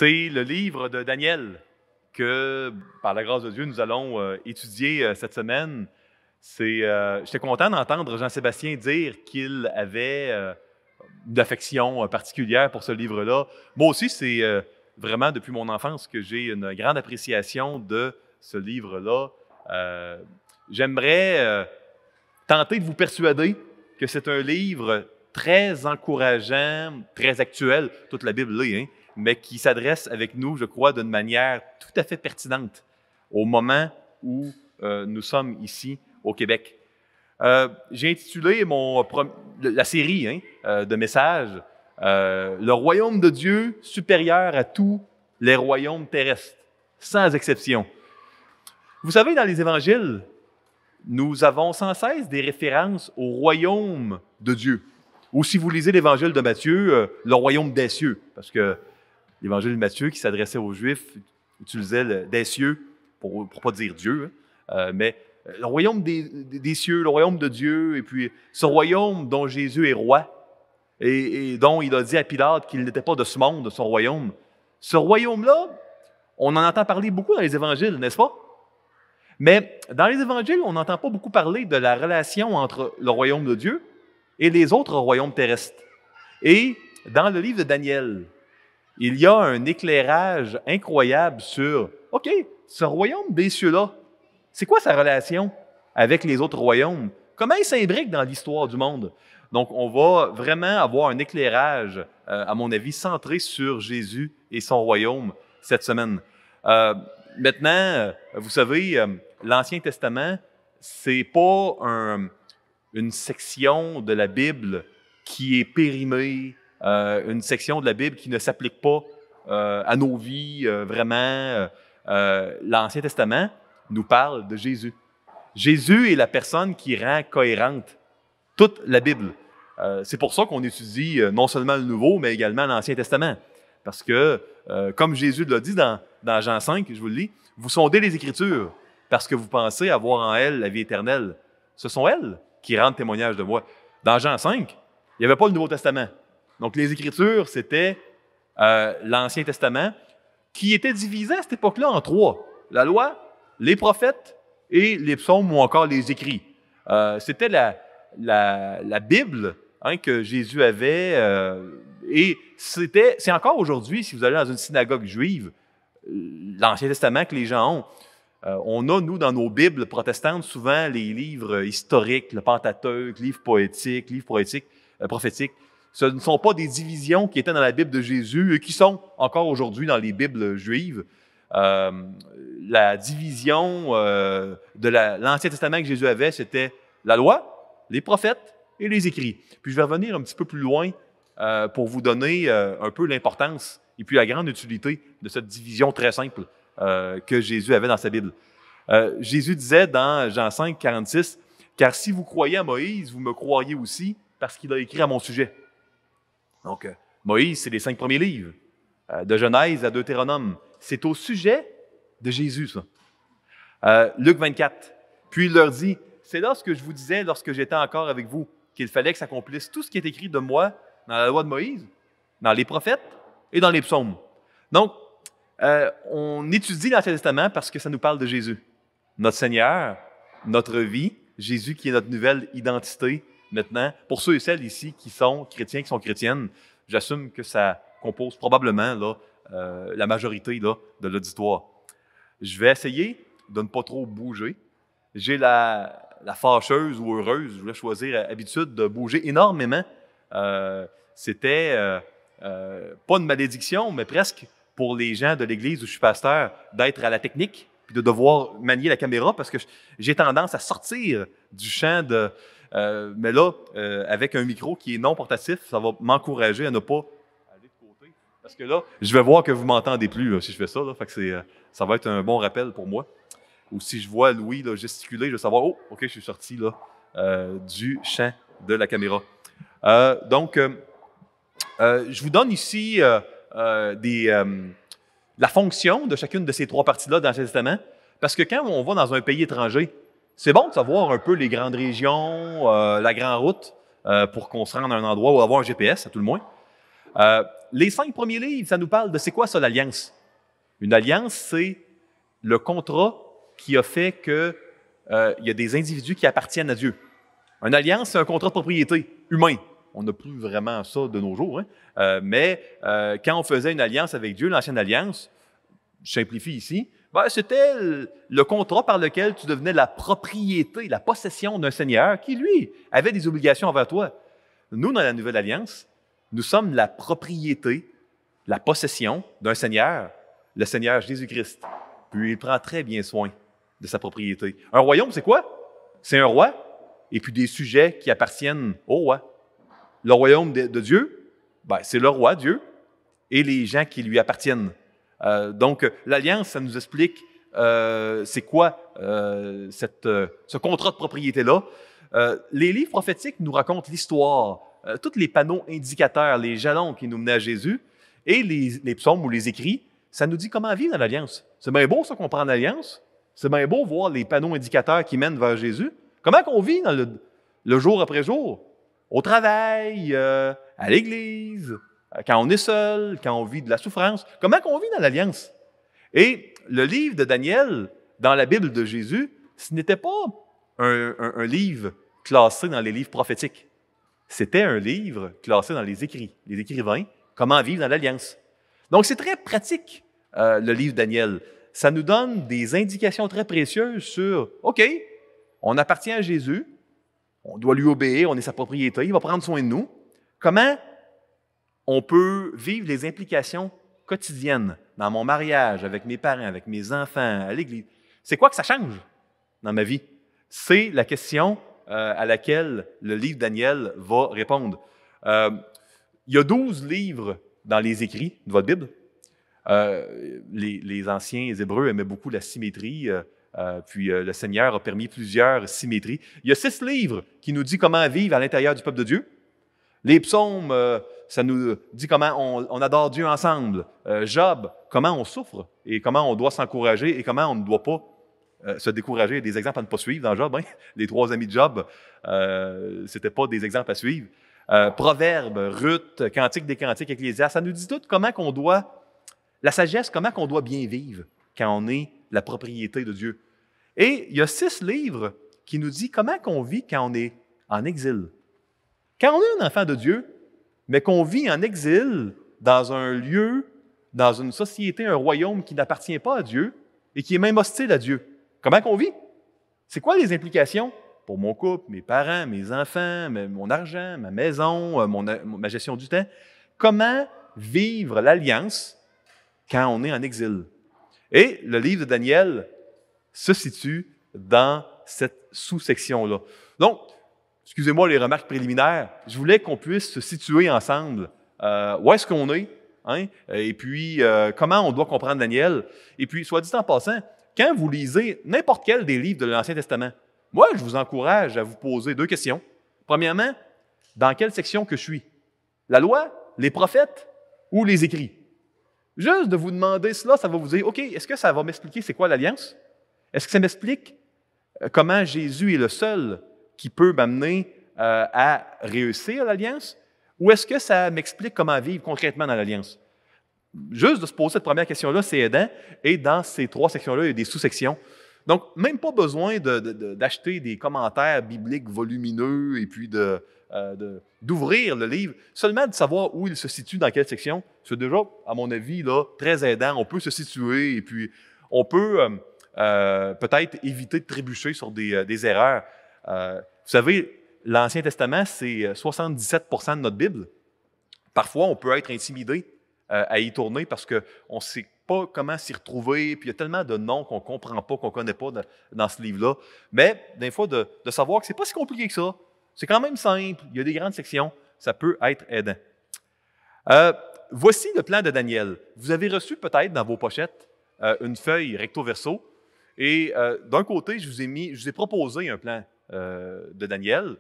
C'est le livre de Daniel que, par la grâce de Dieu, nous allons étudier cette semaine. J'étais content d'entendre Jean-Sébastien dire qu'il avait une affection particulière pour ce livre-là. Moi aussi, c'est vraiment depuis mon enfance que j'ai une grande appréciation de ce livre-là. J'aimerais tenter de vous persuader que c'est un livre très encourageant, très actuel, toute la Bible l'est, hein, mais qui s'adresse avec nous, je crois, d'une manière tout à fait pertinente au moment où nous sommes ici au Québec. J'ai intitulé la série de messages « Le royaume de Dieu supérieur à tous les royaumes terrestres », sans exception. Vous savez, dans les évangiles, nous avons sans cesse des références au royaume de Dieu. Ou si vous lisez l'évangile de Matthieu, le royaume des cieux, parce que l'évangile de Matthieu, qui s'adressait aux Juifs, utilisait des cieux, pour ne pas dire Dieu, mais le royaume des cieux, le royaume de Dieu, et puis ce royaume dont Jésus est roi, et dont il a dit à Pilate qu'il n'était pas de ce monde, de son royaume. Ce royaume-là, on en entend parler beaucoup dans les évangiles, n'est-ce pas? Mais dans les évangiles, on n'entend pas beaucoup parler de la relation entre le royaume de Dieu et les autres royaumes terrestres. Et dans le livre de Daniel, il y a un éclairage incroyable sur, OK, ce royaume des cieux-là, c'est quoi sa relation avec les autres royaumes? Comment il s'imbrique dans l'histoire du monde? Donc, on va vraiment avoir un éclairage, à mon avis, centré sur Jésus et son royaume cette semaine. Maintenant, vous savez, l'Ancien Testament, c'est pas une section de la Bible qui est périmée, une section de la Bible qui ne s'applique pas à nos vies, vraiment. L'Ancien Testament nous parle de Jésus. Jésus est la personne qui rend cohérente toute la Bible. C'est pour ça qu'on étudie non seulement le Nouveau, mais également l'Ancien Testament. Parce que, comme Jésus l'a dit dans Jean 5, je vous le lis, « Vous sondez les Écritures parce que vous pensez avoir en elles la vie éternelle. Ce sont elles qui rendent témoignage de moi. » Dans Jean 5, il n'y avait pas le Nouveau Testament. Donc, les Écritures, c'était l'Ancien Testament qui était divisé à cette époque-là en trois. La loi, les prophètes et les psaumes ou encore les écrits. C'était la Bible que Jésus avait et c'est encore aujourd'hui, si vous allez dans une synagogue juive, l'Ancien Testament que les gens ont. On a, nous, dans nos Bibles protestantes, souvent les livres historiques, le Pentateuque, livres poétiques, prophétiques. Ce ne sont pas des divisions qui étaient dans la Bible de Jésus et qui sont encore aujourd'hui dans les Bibles juives. La division de l'Ancien Testament que Jésus avait, c'était la loi, les prophètes et les écrits. Puis je vais revenir un petit peu plus loin pour vous donner un peu l'importance et puis la grande utilité de cette division très simple que Jésus avait dans sa Bible. Jésus disait dans Jean 5, 46, « Car si vous croyez à Moïse, vous me croyez aussi parce qu'il a écrit à mon sujet. » Donc, Moïse, c'est les 5 premiers livres, de Genèse à Deutéronome. C'est au sujet de Jésus, ça. Luc 24. Puis il leur dit, « C'est là ce que je vous disais lorsque j'étais encore avec vous, qu'il fallait que s'accomplisse tout ce qui est écrit de moi dans la loi de Moïse, dans les prophètes et dans les psaumes. » Donc, on étudie l'Ancien Testament parce que ça nous parle de Jésus. Notre Seigneur, notre vie, Jésus qui est notre nouvelle identité maintenant. Pour ceux et celles ici qui sont chrétiens, qui sont chrétiennes, j'assume que ça compose probablement là, la majorité là, de l'auditoire. Je vais essayer de ne pas trop bouger. J'ai la fâcheuse ou heureuse, je voulais choisir habitude de bouger énormément. C'était pas une malédiction, mais presque pour les gens de l'Église où je suis pasteur, d'être à la technique puis de devoir manier la caméra parce que j'ai tendance à sortir du champ de... mais là, avec un micro qui est non portatif, ça va m'encourager à ne pas aller de côté. Parce que là, je vais voir que vous m'entendez plus là, si je fais ça. Là, fait que ça va être un bon rappel pour moi. Ou si je vois Louis là, gesticuler, je vais savoir, oh, OK, je suis sorti là, du champ de la caméra. Donc, je vous donne ici la fonction de chacune de ces trois parties-là dans l'Ancien Testament, parce que quand on va dans un pays étranger, c'est bon de savoir un peu les grandes régions, la grande route, pour qu'on se rende à un endroit ou avoir un GPS, à tout le moins. Les 5 premiers livres, ça nous parle de c'est quoi ça, l'alliance? Une alliance, c'est le contrat qui a fait qu'il y a des individus qui appartiennent à Dieu. Une alliance, c'est un contrat de propriété humain. On n'a plus vraiment ça de nos jours, hein? Mais quand on faisait une alliance avec Dieu, l'ancienne alliance, je simplifie ici, ben, c'était le contrat par lequel tu devenais la propriété, la possession d'un Seigneur qui, lui, avait des obligations envers toi. Nous, dans la Nouvelle Alliance, nous sommes la propriété, la possession d'un Seigneur, le Seigneur Jésus-Christ. Puis il prend très bien soin de sa propriété. Un royaume, c'est quoi? C'est un roi et puis des sujets qui appartiennent au roi. Le royaume de Dieu, ben, c'est le roi, Dieu, et les gens qui lui appartiennent. Donc, l'Alliance, ça nous explique c'est quoi ce contrat de propriété-là. Les livres prophétiques nous racontent l'histoire, tous les panneaux indicateurs, les jalons qui nous menaient à Jésus, et les psaumes ou les écrits, ça nous dit comment vivre dans l'Alliance. C'est bien beau ça qu'on prend l'Alliance, c'est bien beau voir les panneaux indicateurs qui mènent vers Jésus. Comment qu'on vit dans le jour après jour? Au travail, à l'église, quand on est seul, quand on vit de la souffrance. Comment qu'on vit dans l'Alliance? Et le livre de Daniel, dans la Bible de Jésus, ce n'était pas un livre classé dans les livres prophétiques. C'était un livre classé dans les écrits, les écrivains, comment vivre dans l'Alliance. Donc, c'est très pratique, le livre de Daniel. Ça nous donne des indications très précieuses sur, OK, on appartient à Jésus, on doit lui obéir, on est sa propriété, il va prendre soin de nous. Comment on peut vivre les implications quotidiennes dans mon mariage, avec mes parents, avec mes enfants, à l'Église? C'est quoi que ça change dans ma vie? C'est la question à laquelle le livre de Daniel va répondre. Il y a 12 livres dans les écrits de votre Bible. Les anciens Hébreux aimaient beaucoup la symétrie, puis le Seigneur a permis plusieurs symétries. Il y a 6 livres qui nous disent comment vivre à l'intérieur du peuple de Dieu. Les psaumes, ça nous dit comment on adore Dieu ensemble. Job, comment on souffre et comment on doit s'encourager et comment on ne doit pas se décourager. Il y a des exemples à ne pas suivre dans Job. Hein? Les 3 amis de Job, ce n'étaient pas des exemples à suivre. Proverbes, Ruth, Cantique des Cantiques, Ecclésiaste, ça nous dit tout comment qu'on doit, la sagesse, comment qu'on doit bien vivre quand on est la propriété de Dieu. Et il y a 6 livres qui nous disent comment qu'on vit quand on est en exil. Quand on est un enfant de Dieu, mais qu'on vit en exil dans un lieu, dans une société, un royaume qui n'appartient pas à Dieu et qui est même hostile à Dieu, comment qu'on vit? C'est quoi les implications pour mon couple, mes parents, mes enfants, mon argent, ma maison, ma gestion du temps? Comment vivre l'alliance quand on est en exil? Et le livre de Daniel se situe dans cette sous-section-là. Donc, excusez-moi les remarques préliminaires, je voulais qu'on puisse se situer ensemble. Où est-ce qu'on est? Hein? Et puis, comment on doit comprendre Daniel? Et puis, soit dit en passant, quand vous lisez n'importe quel des livres de l'Ancien Testament, moi, je vous encourage à vous poser 2 questions. Premièrement, dans quelle section que je suis? La loi, les prophètes ou les écrits? Juste de vous demander cela, ça va vous dire, OK, est-ce que ça va m'expliquer c'est quoi l'alliance? Est-ce que ça m'explique comment Jésus est le seul qui peut m'amener à réussir l'alliance? Ou est-ce que ça m'explique comment vivre concrètement dans l'alliance? Juste de se poser cette première question-là, c'est aidant. Et dans ces 3 sections-là, il y a des sous-sections. Donc, même pas besoin d'acheter des commentaires bibliques volumineux et puis d'ouvrir le livre. Seulement de savoir où il se situe, dans quelle section, c'est déjà, à mon avis, là, très aidant. On peut se situer et puis on peut peut-être éviter de trébucher sur des erreurs. Vous savez, l'Ancien Testament, c'est 77% de notre Bible. Parfois, on peut être intimidé à y tourner parce qu'on ne sait pas comment s'y retrouver, puis il y a tellement de noms qu'on ne comprend pas, qu'on ne connaît pas dans ce livre-là. Mais, des fois, de savoir que ce n'est pas si compliqué que ça. C'est quand même simple. Il y a des grandes sections. Ça peut être aidant. Voici le plan de Daniel. Vous avez reçu peut-être dans vos pochettes une feuille recto-verso. Et d'un côté, je vous ai proposé un plan de Daniel.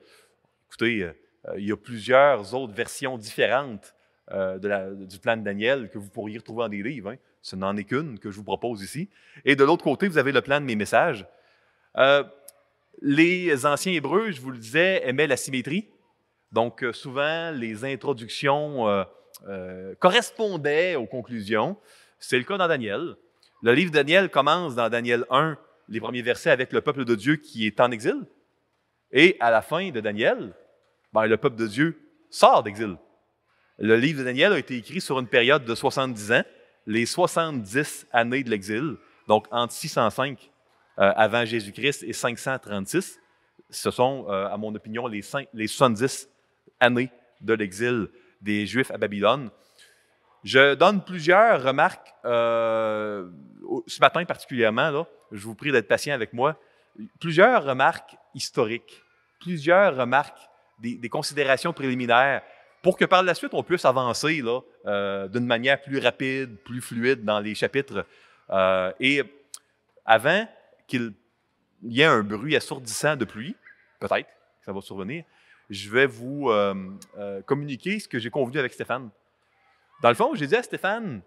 Écoutez, il y a plusieurs autres versions différentes du plan de Daniel que vous pourriez retrouver dans des livres. Hein. Ce n'en est qu'une que je vous propose ici. Et de l'autre côté, vous avez le plan de mes messages. Les anciens Hébreux, je vous le disais, aimaient la symétrie. Donc, souvent, les introductions correspondait aux conclusions. C'est le cas dans Daniel. Le livre de Daniel commence dans Daniel 1, les premiers versets, avec le peuple de Dieu qui est en exil. Et à la fin de Daniel, le peuple de Dieu sort d'exil. Le livre de Daniel a été écrit sur une période de 70 ans, les 70 années de l'exil, donc entre 605 avant Jésus-Christ et 536. Ce sont, à mon opinion, les 70 années de l'exil des Juifs à Babylone. Je donne plusieurs remarques, ce matin particulièrement, là, je vous prie d'être patient avec moi, plusieurs remarques historiques, plusieurs remarques, des considérations préliminaires, pour que par la suite, on puisse avancer d'une manière plus rapide, plus fluide dans les chapitres. Et avant qu'il y ait un bruit assourdissant de pluie, peut-être que ça va survenir, je vais vous communiquer ce que j'ai convenu avec Stéphane. Dans le fond, j'ai dit à Stéphane,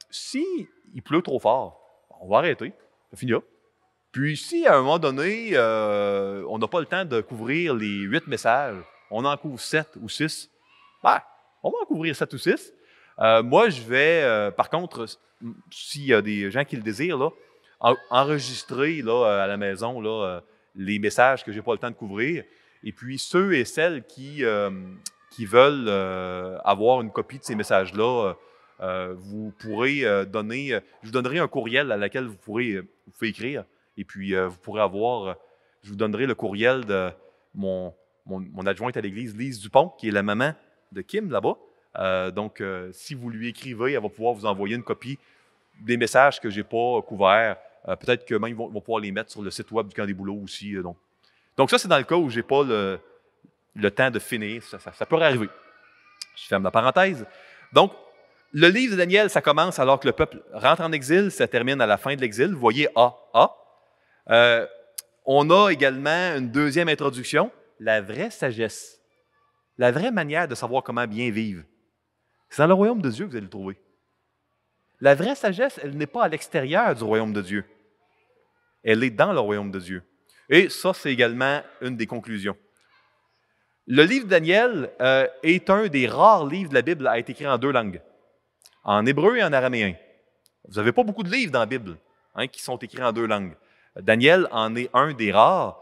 s'il pleut trop fort, on va arrêter, ça finira. Puis si à un moment donné, on n'a pas le temps de couvrir les 8 messages, on en couvre 7 ou 6, on va en couvrir 7 ou 6. Moi, je vais, par contre, s'il y a des gens qui le désirent, là, enregistrer à la maison les messages que je n'ai pas le temps de couvrir. Et puis, ceux et celles qui veulent avoir une copie de ces messages-là, vous pourrez je vous donnerai un courriel à laquelle vous pouvez écrire. Et puis, vous pourrez je vous donnerai le courriel de mon adjointe à l'église, Lise Dupont, qui est la maman de Kim là-bas. Donc, si vous lui écrivez, elle va pouvoir vous envoyer une copie des messages que je n'ai pas couverts. Peut-être que même ils vont pouvoir les mettre sur le site web du Camp des Bouleaux aussi. Donc ça, c'est dans le cas où je n'ai pas le temps de finir. Ça peut arriver. Je ferme la parenthèse. Donc, le livre de Daniel, ça commence alors que le peuple rentre en exil, ça termine à la fin de l'exil. Vous voyez A. On a également une deuxième introduction, la vraie sagesse, la vraie manière de savoir comment bien vivre. C'est dans le royaume de Dieu que vous allez le trouver. La vraie sagesse, elle n'est pas à l'extérieur du royaume de Dieu. Elle est dans le royaume de Dieu. Et ça, c'est également une des conclusions. Le livre de Daniel est un des rares livres de la Bible à être écrit en 2 langues, en hébreu et en araméen. Vous n'avez pas beaucoup de livres dans la Bible qui sont écrits en 2 langues. Daniel en est un des rares.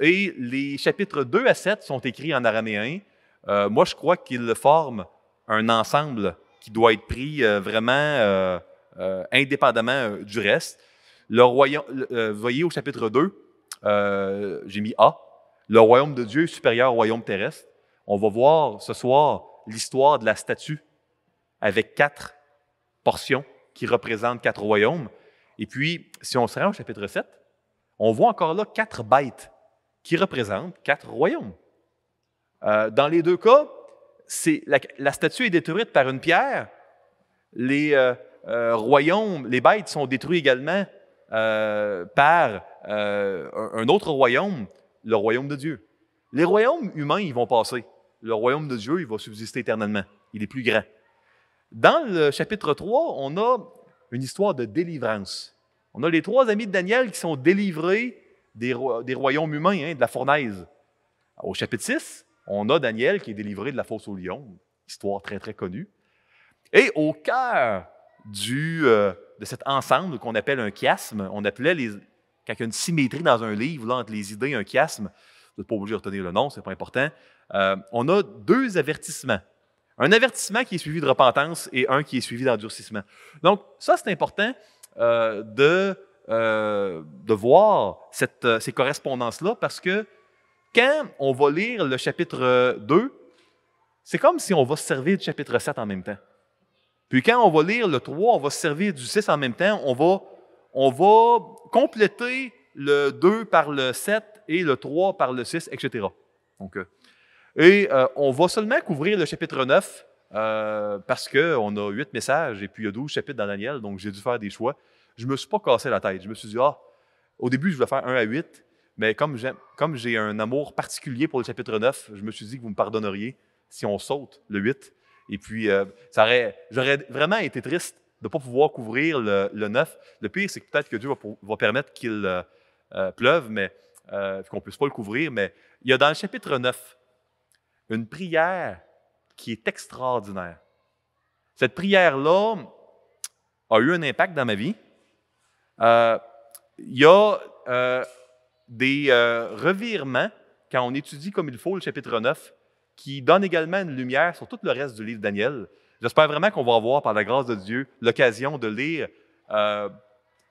Et les chapitres 2 à 7 sont écrits en araméen. Moi, je crois qu'ils forment un ensemble qui doit être pris vraiment indépendamment du reste. Vous voyez au chapitre 2, j'ai mis A, le royaume de Dieu supérieur au royaume terrestre. On va voir ce soir l'histoire de la statue avec 4 portions qui représentent 4 royaumes. Et puis, si on se rend au chapitre 7, on voit encore là 4 bêtes qui représentent 4 royaumes. Dans les 2 cas, la statue est détruite par une pierre. Les royaumes, les bêtes sont détruits également par un autre royaume, le royaume de Dieu. Les royaumes humains, ils vont passer. Le royaume de Dieu, il va subsister éternellement. Il est plus grand. Dans le chapitre 3, on a une histoire de délivrance. On a les 3 amis de Daniel qui sont délivrés des royaumes humains, de la fournaise. Au chapitre 6, on a Daniel qui est délivré de la fosse au lion, histoire très, très connue. Et au cœur de cet ensemble qu'on appelle un chiasme, on appelait, quand il y a une symétrie dans un livre, là, entre les idées, un chiasme, vous n'êtes pas obligé de retenir le nom, ce n'est pas important, on a 2 avertissements. Un avertissement qui est suivi de repentance et un qui est suivi d'endurcissement. Donc, ça, c'est important de voir ces correspondances-là parce que quand on va lire le chapitre 2, c'est comme si on va se servir du chapitre 7 en même temps. Puis quand on va lire le 3, on va se servir du 6 en même temps. On va compléter le 2 par le 7 et le 3 par le 6, etc. Donc, on va seulement couvrir le chapitre 9 parce qu'on a 8 messages et puis il y a 12 chapitres dans Daniel, donc j'ai dû faire des choix. Je ne me suis pas cassé la tête. Je me suis dit, au début, je voulais faire 1 à 8, mais comme j'ai un amour particulier pour le chapitre 9, je me suis dit que vous me pardonneriez si on saute le 8. Et puis, j'aurais vraiment été triste de ne pas pouvoir couvrir le 9. Le pire, c'est que peut-être que Dieu va permettre qu'il pleuve, mais qu'on ne puisse pas le couvrir. Mais il y a dans le chapitre 9 une prière qui est extraordinaire. Cette prière-là a eu un impact dans ma vie. Il y a des revirements quand on étudie comme il faut le chapitre 9 qui donnent également une lumière sur tout le reste du livre de Daniel. J'espère vraiment qu'on va avoir, par la grâce de Dieu, l'occasion de lire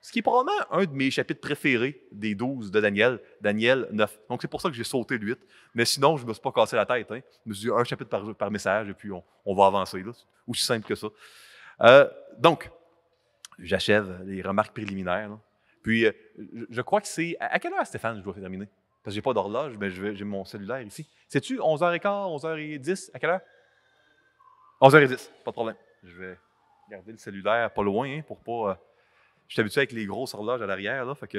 ce qui est probablement un de mes chapitres préférés des 12 de Daniel, Daniel 9. Donc, c'est pour ça que j'ai sauté le 8. Mais sinon, je ne me suis pas cassé la tête. Hein. Je me suis dit un chapitre par message et puis on va avancer. Là. Aussi simple que ça. Donc, j'achève les remarques préliminaires. Là. Puis, je crois que c'est... À quelle heure, Stéphane, je dois terminer? Parce que je n'ai pas d'horloge, mais j'ai mon cellulaire ici. C'est-tu 11h15, 11h10? À quelle heure? 11h10, pas de problème. Je vais garder le cellulaire pas loin hein, pour pas... je suis habitué avec les grosses horloges à l'arrière, là, fait que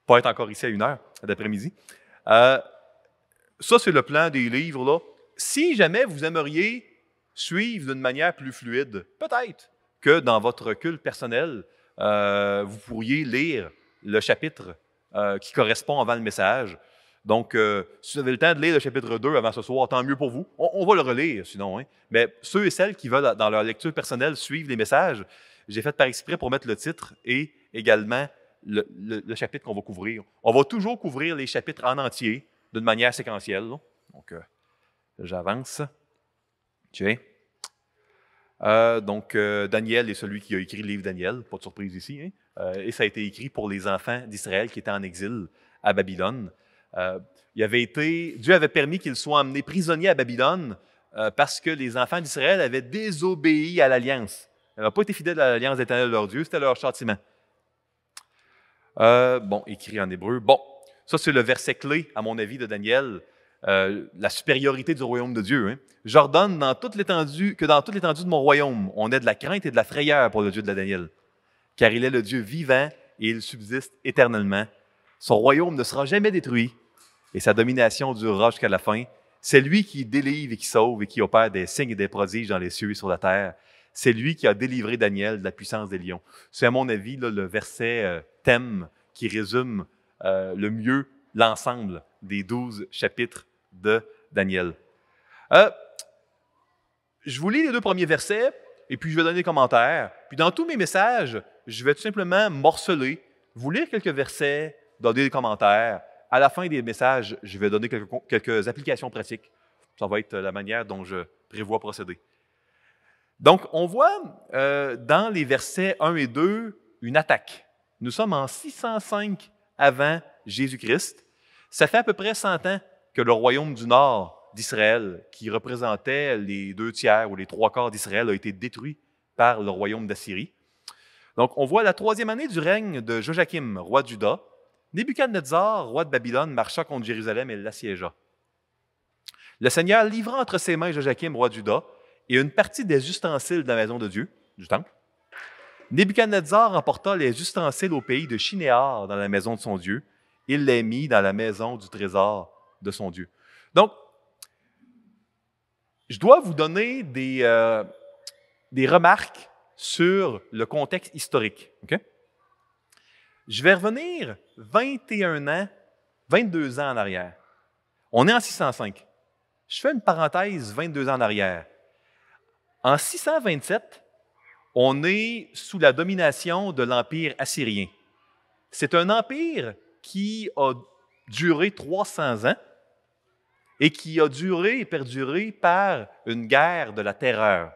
pas être encore ici à 1h d'après-midi. Ça, c'est le plan des livres. Là. Si jamais vous aimeriez suivre d'une manière plus fluide, peut-être que dans votre culte personnel, vous pourriez lire le chapitre qui correspond avant le message. Donc, si vous avez le temps de lire le chapitre 2 avant ce soir, tant mieux pour vous. On va le relire, sinon. Hein. Mais ceux et celles qui veulent, dans leur lecture personnelle, suivre les messages, j'ai fait par exprès pour mettre le titre et également le chapitre qu'on va couvrir. On va toujours couvrir les chapitres en entier d'une manière séquentielle. Là. Donc, j'avance. Tiens. Daniel est celui qui a écrit le livre Daniel, pas de surprise ici. Hein? Et ça a été écrit pour les enfants d'Israël qui étaient en exil à Babylone. Dieu avait permis qu'ils soient emmenés prisonniers à Babylone parce que les enfants d'Israël avaient désobéi à l'alliance. Ils n'avaient pas été fidèles à l'alliance éternelle de leur Dieu, c'était leur châtiment. Écrit en hébreu. Bon, ça c'est le verset clé, à mon avis, de Daniel, la supériorité du royaume de Dieu. Hein. J'ordonne que dans toute l'étendue de mon royaume, on ait de la crainte et de la frayeur pour le Dieu de Daniel, car il est le Dieu vivant et il subsiste éternellement. Son royaume ne sera jamais détruit et sa domination durera jusqu'à la fin. C'est lui qui délivre et qui sauve et qui opère des signes et des prodiges dans les cieux et sur la terre. C'est lui qui a délivré Daniel de la puissance des lions. C'est, à mon avis, là, le verset thème qui résume le mieux l'ensemble des 12 chapitres de Daniel. Je vous lis les 2 premiers versets, et puis je vais donner des commentaires. Puis dans tous mes messages, je vais tout simplement morceler, vous lire quelques versets, donner des commentaires. À la fin des messages, je vais donner quelques applications pratiques. Ça va être la manière dont je prévois procéder. Donc, on voit dans les versets 1 et 2 une attaque. Nous sommes en 605 avant Jésus-Christ. Ça fait à peu près 100 ans que le royaume du nord d'Israël, qui représentait les 2/3 ou les 3/4 d'Israël, a été détruit par le royaume d'Assyrie. Donc, on voit la 3e année du règne de Joachim, roi de Juda. Nebuchadnezzar, roi de Babylone, marcha contre Jérusalem et l'assiégea. Le Seigneur livra entre ses mains Joachim, roi de Juda, et une partie des ustensiles de la maison de Dieu, du temple. Nebuchadnezzar emporta les ustensiles au pays de Shinéar dans la maison de son Dieu. Il les mit dans la maison du trésor de son Dieu. Donc, je dois vous donner des remarques sur le contexte historique. Okay? Je vais revenir 22 ans en arrière. On est en 605. Je fais une parenthèse 22 ans en arrière. En 627, on est sous la domination de l'Empire assyrien. C'est un empire qui a duré 300 ans et qui a duré et perduré par une guerre de la terreur.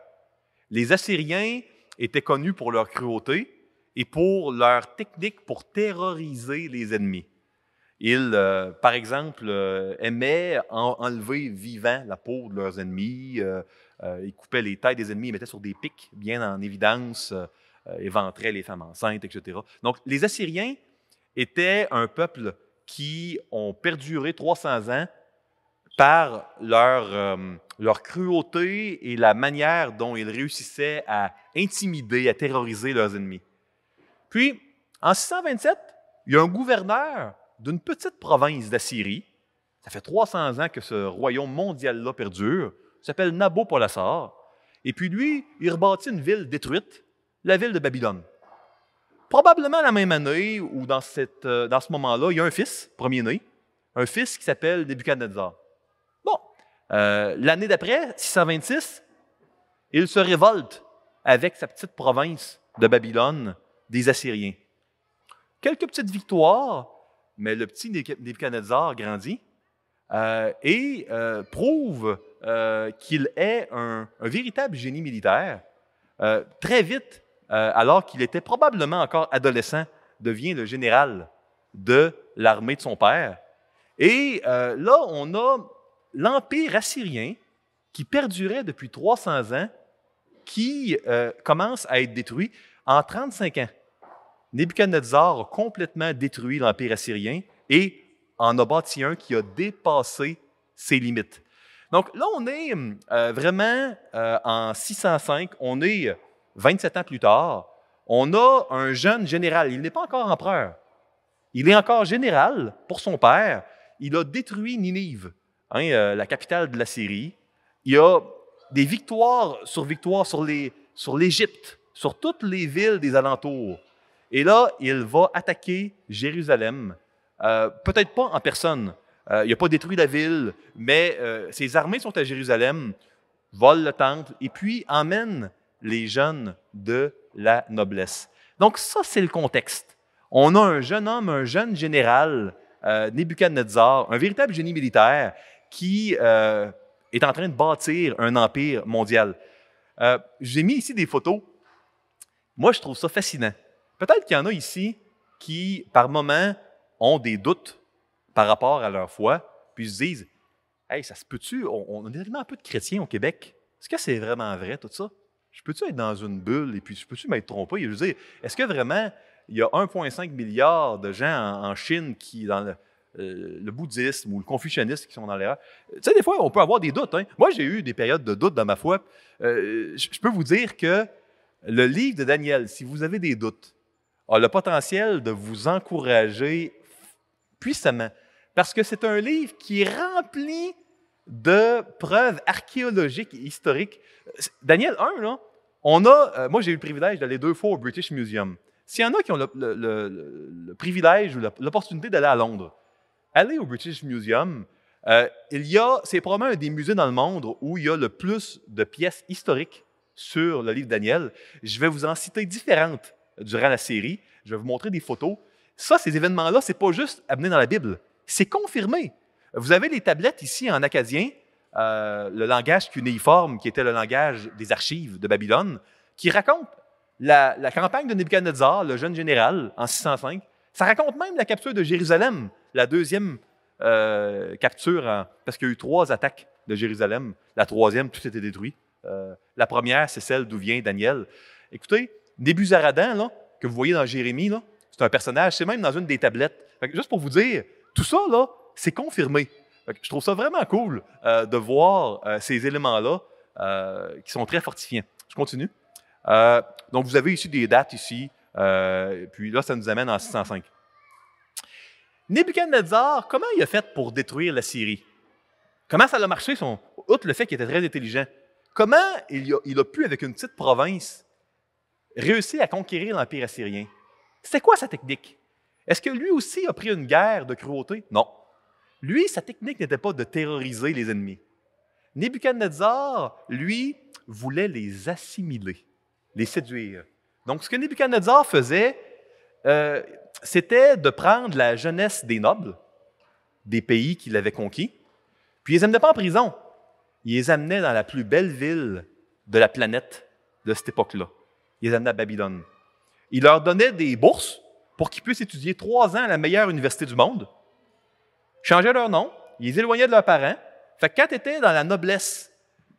Les Assyriens étaient connus pour leur cruauté et pour leur technique pour terroriser les ennemis. Ils, par exemple, aimaient enlever vivant la peau de leurs ennemis. Ils coupaient les têtes des ennemis, ils mettaient sur des pics bien en évidence, éventraient les femmes enceintes, etc. Donc, les Assyriens étaient un peuple qui ont perduré 300 ans par leur cruauté et la manière dont ils réussissaient à intimider, à terroriser leurs ennemis. Puis, en 627, il y a un gouverneur d'une petite province d'Assyrie. Ça fait 300 ans que ce royaume mondial-là perdure. Il s'appelle Nabopolassar. Et puis lui, il rebâtit une ville détruite, la ville de Babylone. Probablement la même année ou dans ce moment-là, il y a un fils, premier-né, un fils qui s'appelle Nebuchadnezzar. Bon, L'année d'après, 626, il se révolte avec sa petite province de Babylone des Assyriens. Quelques petites victoires, mais le petit Nebuchadnezzar grandit et prouve qu'il est un véritable génie militaire. Très vite, alors qu'il était probablement encore adolescent, devient le général de l'armée de son père. Et là, on a l'Empire assyrien qui perdurait depuis 300 ans, qui commence à être détruit en 35 ans. Nebuchadnezzar a complètement détruit l'Empire assyrien et en a bâti un qui a dépassé ses limites. Donc là, on est vraiment en 605, on est 27 ans plus tard, on a un jeune général, il n'est pas encore empereur, il est encore général pour son père, il a détruit Ninive, la capitale de la Syrie, il a des victoires sur l'Égypte, sur toutes les villes des alentours. Et là, il va attaquer Jérusalem, peut-être pas en personne. Il n'a pas détruit la ville, mais ses armées sont à Jérusalem, volent le temple et puis emmènent les jeunes de la noblesse. Donc ça, c'est le contexte. On a un jeune homme, un jeune général, Nebuchadnezzar, un véritable génie militaire qui est en train de bâtir un empire mondial. J'ai mis ici des photos. Moi, je trouve ça fascinant. Peut-être qu'il y en a ici qui, par moments, ont des doutes par rapport à leur foi, puis se disent « Hey, ça se peut-tu? On a tellement peu de chrétiens au Québec. Est-ce que c'est vraiment vrai, tout ça? Je peux-tu être dans une bulle et puis je peux-tu m'être trompé? » Je veux dire, est-ce que vraiment il y a 1,5 milliard de gens en Chine qui, dans le bouddhisme ou le confucianisme qui sont dans l'erreur? Tu sais, des fois, on peut avoir des doutes. Moi, j'ai eu des périodes de doute dans ma foi. Je peux vous dire que le livre de Daniel, si vous avez des doutes, a le potentiel de vous encourager puissamment. Parce que c'est un livre qui est rempli de preuves archéologiques et historiques. Daniel 1, là, moi j'ai eu le privilège d'aller 2 fois au British Museum. S'il y en a qui ont le privilège ou l'opportunité d'aller à Londres, allez au British Museum. C'est probablement un des musées dans le monde où il y a le plus de pièces historiques sur le livre de Daniel. Je vais vous en citer différentes durant la série. Je vais vous montrer des photos. Ça, ces événements-là, ce n'est pas juste amené dans la Bible. C'est confirmé. Vous avez les tablettes ici en acadien, le langage cunéiforme, qui était le langage des archives de Babylone, qui raconte la campagne de Nebuchadnezzar, le jeune général, en 605. Ça raconte même la capture de Jérusalem, la deuxième capture, parce qu'il y a eu 3 attaques de Jérusalem. La troisième, tout était détruit. La première, c'est celle d'où vient Daniel. Écoutez, Nebuzaradan, là, que vous voyez dans Jérémie, là, c'est un personnage, c'est même dans une des tablettes. Juste pour vous dire, tout ça, là, c'est confirmé. Je trouve ça vraiment cool de voir ces éléments-là qui sont très fortifiants. Je continue. Donc, vous avez ici des dates ici, puis là, ça nous amène en 605. Nebuchadnezzar, comment il a fait pour détruire la Syrie? Comment ça a marché, outre le fait qu'il était très intelligent? Comment il a pu, avec une petite province, réussir à conquérir l'Empire assyrien? C'était quoi sa technique? Est-ce que lui aussi a pris une guerre de cruauté? Non. Lui, sa technique n'était pas de terroriser les ennemis. Nebuchadnezzar, lui, voulait les assimiler, les séduire. Donc, ce que Nebuchadnezzar faisait, c'était de prendre la jeunesse des nobles, des pays qu'il avait conquis, puis il les amenait pas en prison. Il les amenait dans la plus belle ville de la planète de cette époque-là. Il les amenait à Babylone. Il leur donnait des bourses pour qu'ils puissent étudier 3 ans à la meilleure université du monde, changeait leur nom, ils les éloignaient de leurs parents. Fait que quand tu étais dans la noblesse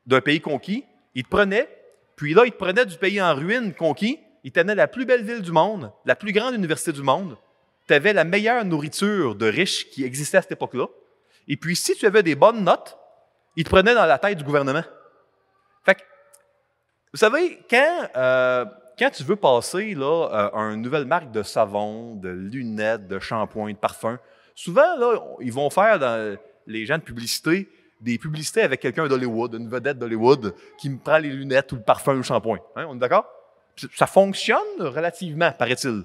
d'un pays conquis, ils te prenaient, puis là, ils te prenaient du pays en ruine conquis, ils t'amenaient la plus belle ville du monde, la plus grande université du monde, tu avais la meilleure nourriture de riches qui existait à cette époque-là, et puis si tu avais des bonnes notes, ils te prenaient dans la tête du gouvernement. Fait que, vous savez, quand tu veux passer là, une nouvelle marque de savon, de lunettes, de shampoing, de parfum, souvent, là, ils vont faire dans les gens de publicité des publicités avec quelqu'un d'Hollywood, une vedette d'Hollywood, qui me prend les lunettes ou le parfum ou le shampoing. On est d'accord? Ça fonctionne relativement, paraît-il.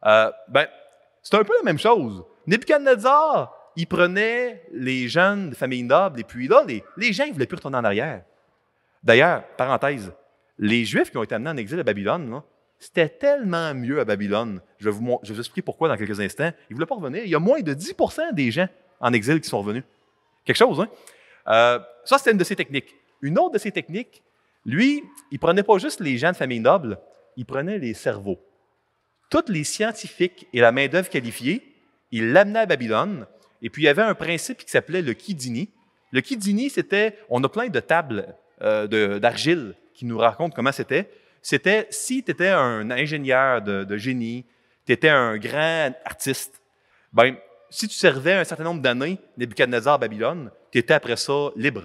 C'est un peu la même chose. Nebuchadnezzar, il prenait les jeunes de familles nobles, et puis là, les gens ne voulaient plus retourner en arrière. D'ailleurs, parenthèse, les Juifs qui ont été amenés en exil à Babylone, là, c'était tellement mieux à Babylone. Je vais vous expliquer pourquoi dans quelques instants. Ils ne voulaient pas revenir. Il y a moins de 10% des gens en exil qui sont revenus. Quelque chose, hein? Ça, c'était une de ses techniques. Une autre de ses techniques, lui, il ne prenait pas juste les gens de famille noble, il prenait les cerveaux. Tous les scientifiques et la main-d'œuvre qualifiée, il l'amenait à Babylone, et puis il y avait un principe qui s'appelait le Kidini. Le Kidini, c'était, on a plein de tables d'argile qui nous racontent comment c'était. C'était, si tu étais un ingénieur de génie, tu étais un grand artiste, ben, si tu servais un certain nombre d'années Nebuchadnezzar à Babylone, tu étais après ça libre.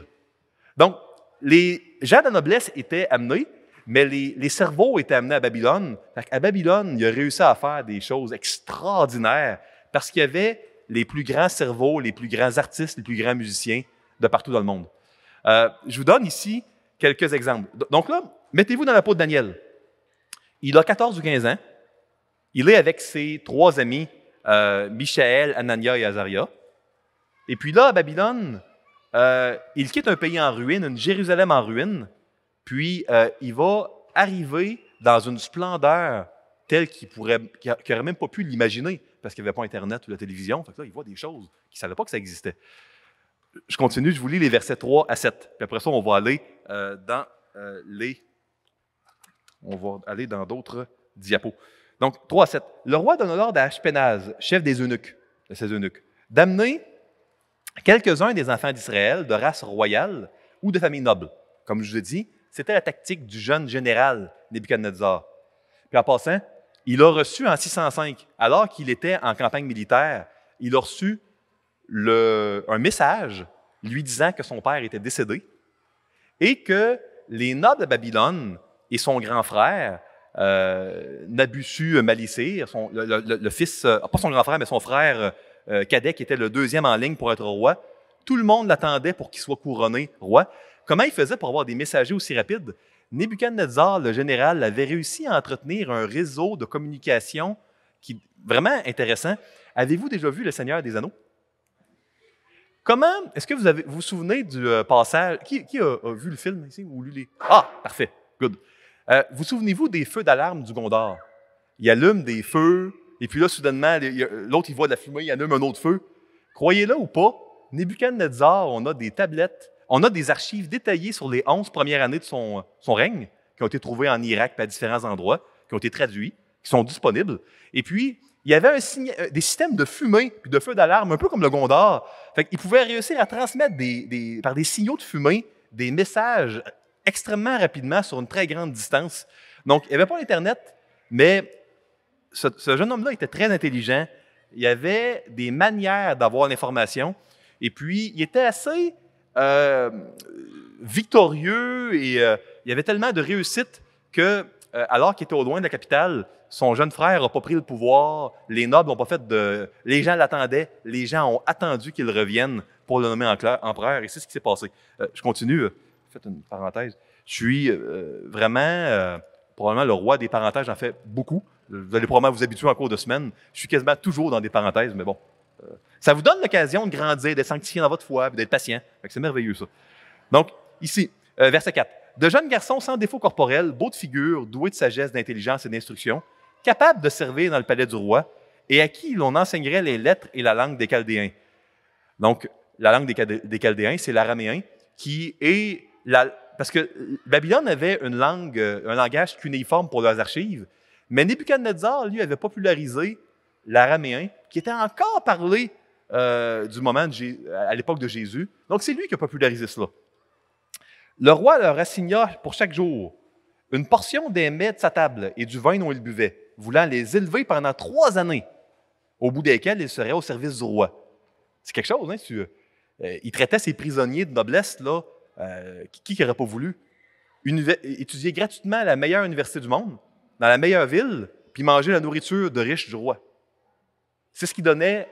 Donc, les gens de la noblesse étaient amenés, mais les cerveaux étaient amenés à Babylone. À Babylone, il a réussi à faire des choses extraordinaires parce qu'il y avait les plus grands cerveaux, les plus grands artistes, les plus grands musiciens de partout dans le monde. Je vous donne ici quelques exemples. Donc là, mettez-vous dans la peau de Daniel. Il a 14 ou 15 ans. Il est avec ses 3 amis, Michaël, Anania et Azaria. Et puis là, à Babylone, il quitte un pays en ruine, une Jérusalem en ruine, puis il va arriver dans une splendeur telle qu'il n'aurait même pas pu l'imaginer, parce qu'il n'y avait pas Internet ou la télévision. Fait que là, il voit des choses qu'il ne savait pas que ça existait. Je continue, je vous lis les versets 3 à 7. Puis après ça, on va aller dans d'autres diapos. Donc, 3 à 7. Le roi donne l'ordre à Ashpenaz, chef des eunuques, de ses eunuques, d'amener quelques-uns des enfants d'Israël de race royale ou de famille noble. Comme je vous ai dit, c'était la tactique du jeune général Nebuchadnezzar. Puis en passant, il a reçu en 605, alors qu'il était en campagne militaire, il a reçu un message lui disant que son père était décédé et que les nobles de Babylone et son grand frère, Nabusu-Malisir, le fils, pas son grand frère, mais son frère cadet qui était le 2e en ligne pour être roi, tout le monde l'attendait pour qu'il soit couronné roi. Comment il faisait pour avoir des messagers aussi rapides? Nebuchadnezzar, le général, avait réussi à entretenir un réseau de communication qui vraiment intéressant. Avez-vous déjà vu Le Seigneur des Anneaux? Comment, est-ce que vous vous souvenez du passage, qui a vu le film ici ou lu les... Ah, parfait, good. Vous souvenez-vous des feux d'alarme du Gondor? Il allume des feux, et puis là, soudainement, l'autre, il voit de la fumée, il allume un autre feu. Croyez-le ou pas, Nebuchadnezzar, on a des tablettes, on a des archives détaillées sur les 11 premières années de son règne, qui ont été trouvées en Irak et à différents endroits, qui ont été traduits, qui sont disponibles. Et puis, il y avait des systèmes de fumée et de feux d'alarme, un peu comme le Gondor. Fait qu'il pouvait réussir à transmettre par des signaux de fumée des messages extrêmement rapidement sur une très grande distance. Donc, il n'y avait pas l'Internet, mais ce jeune homme-là était très intelligent. Il avait des manières d'avoir l'information. Et puis, il était assez victorieux et il y avait tellement de réussite que, alors qu'il était au loin de la capitale, son jeune frère n'a pas pris le pouvoir, les nobles n'ont pas fait de... Les gens l'attendaient, les gens ont attendu qu'il revienne pour le nommer empereur, et c'est ce qui s'est passé. Je continue, faites une parenthèse. Je suis vraiment, probablement le roi des parenthèses, j'en fais beaucoup. Vous allez probablement vous habituer en cours de semaine. Je suis quasiment toujours dans des parenthèses, mais bon. Ça vous donne l'occasion de grandir, d'être sanctifié dans votre foi, d'être patient. C'est merveilleux, ça. Donc, ici, verset 4. De jeunes garçons sans défaut corporel, beaux de figure, doués de sagesse, d'intelligence et d'instruction, capables de servir dans le palais du roi, et à qui l'on enseignerait les lettres et la langue des Chaldéens. Donc, la langue des Chaldéens, c'est l'araméen, qui est... Parce que Babylone avait un langage cunéiforme pour leurs archives, mais Nebuchadnezzar, lui, avait popularisé l'araméen, qui était encore parlé du moment à l'époque de Jésus. Donc, c'est lui qui a popularisé cela. Le roi leur assigna pour chaque jour une portion des mets de sa table et du vin dont il buvait, voulant les élever pendant 3 années, au bout desquelles ils seraient au service du roi. C'est quelque chose, hein? Il traitait ses prisonniers de noblesse, là, qui n'aurait pas voulu étudier gratuitement à la meilleure université du monde, dans la meilleure ville, puis manger la nourriture de riches du roi. C'est ce qu'il donnait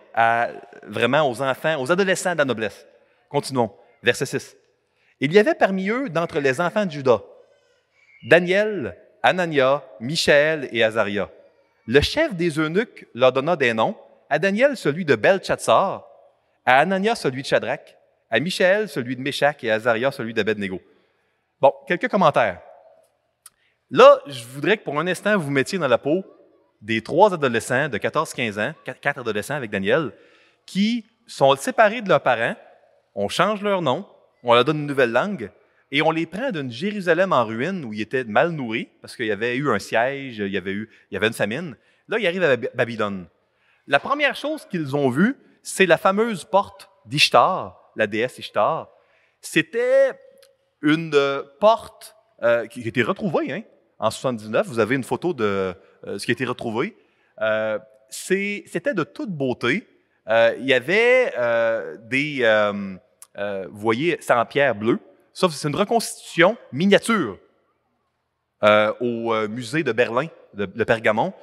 vraiment aux enfants, aux adolescents de la noblesse. Continuons. Verset 6. Il y avait parmi eux, d'entre les enfants de Juda, Daniel, Anania, Michaël et Azaria. Le chef des eunuques leur donna des noms. À Daniel, celui de Beltchatsar, à Anania celui de Shadrach, à Michaël celui de Méshach et à Azaria celui d'Abednego. Bon, quelques commentaires. Là, je voudrais que pour un instant, vous vous mettiez dans la peau des 3 adolescents de 14-15 ans, 4 adolescents avec Daniel, qui sont séparés de leurs parents, on change leur nom, on leur donne une nouvelle langue, et on les prend d'une Jérusalem en ruine où ils étaient mal nourris, parce qu'il y avait eu un siège, il y avait une famine. Là, ils arrivent à Babylone. La première chose qu'ils ont vue, c'est la fameuse porte d'Ishtar, la déesse Ishtar. C'était une porte qui a été retrouvée en 1979. Vous avez une photo de ce qui a été retrouvé. C'était de toute beauté. Il y avait vous voyez, c'est en pierre bleue. Ça, c'est une reconstitution miniature au musée de Berlin, de Pergamon.